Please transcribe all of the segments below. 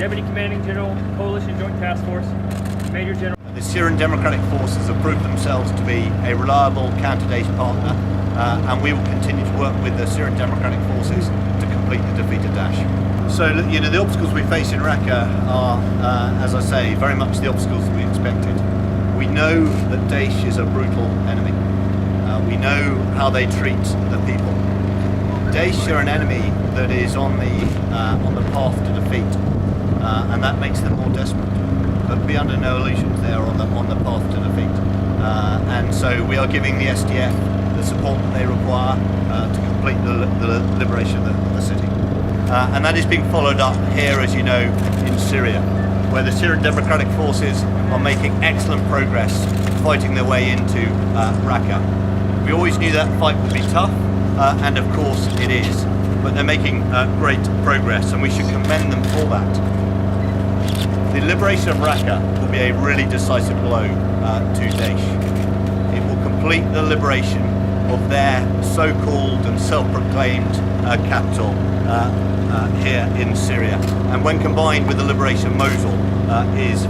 Deputy Commanding General, Coalition Joint Task Force, Major General. The Syrian Democratic Forces have proved themselves to be a reliable counter-Daesh partner, and we will continue to work with the Syrian Democratic Forces to complete the defeat of Daesh. So, the obstacles we face in Raqqa are, as I say, very much the obstacles that we expected. We know that Daesh is a brutal enemy. We know how they treat the people. Daesh are an enemy that is on the path to defeat, and that makes them more desperate. But be under no illusions, they are on the path to defeat. And so we are giving the SDF the support that they require to complete the liberation of the city. And that is being followed up here, as you know, in Syria, where the Syrian Democratic Forces are making excellent progress fighting their way into Raqqa. We always knew that fight would be tough, and of course it is, but they're making great progress, and we should commend them for that. The liberation of Raqqa will be a really decisive blow to Daesh. It will complete the liberation of their so-called and self-proclaimed capital here in Syria, and when combined with the liberation of Mosul is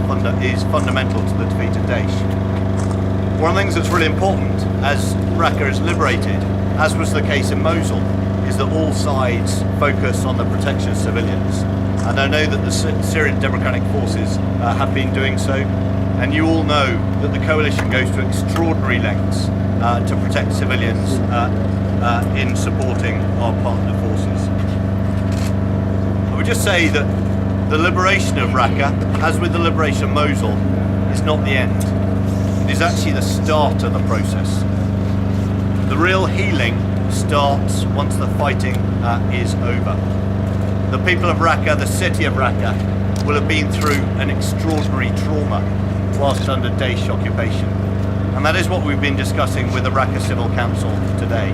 fundamental to the defeat of Daesh. One of the things that's really important as Raqqa is liberated, as was the case in Mosul, is that all sides focus on the protection of civilians. And I know that the Syrian Democratic Forces have been doing so, and you all know that the coalition goes to extraordinary lengths to protect civilians in supporting our partner forces. I would just say that the liberation of Raqqa, as with the liberation of Mosul, is not the end. It is actually the start of the process. The real healing starts once the fighting is over. The people of Raqqa, the city of Raqqa, will have been through an extraordinary trauma whilst under Daesh occupation. And that is what we've been discussing with the Raqqa Civil Council today.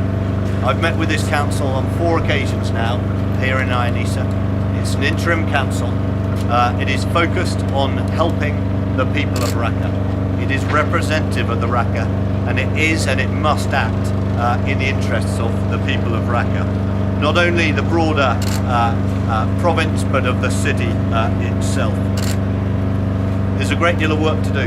I've met with this council on 4 occasions now, here in Ayn Issa. It's an interim council. It is focused on helping the people of Raqqa. It is representative of the Raqqa, and it is and it must act in the interests of the people of Raqqa. Not only the broader province, but of the city itself. There's a great deal of work to do.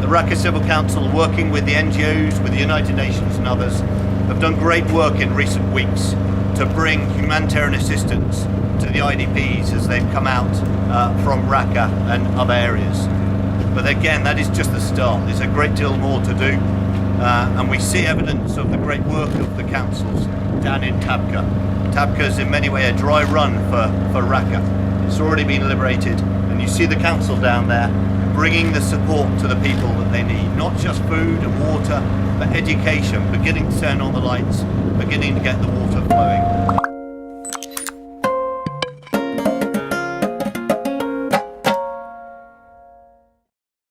The Raqqa Civil Council, working with the NGOs, with the United Nations and others, have done great work in recent weeks to bring humanitarian assistance to the IDPs as they've come out from Raqqa and other areas. But again, that is just the start. There's a great deal more to do, and we see evidence of the great work of the councils down in Tabqa. Tabqa is in many ways a dry run for Raqqa. It's already been liberated, and you see the council down there bringing the support to the people that they need. Not just food and water, but education, beginning to turn on the lights, beginning to get the water flowing.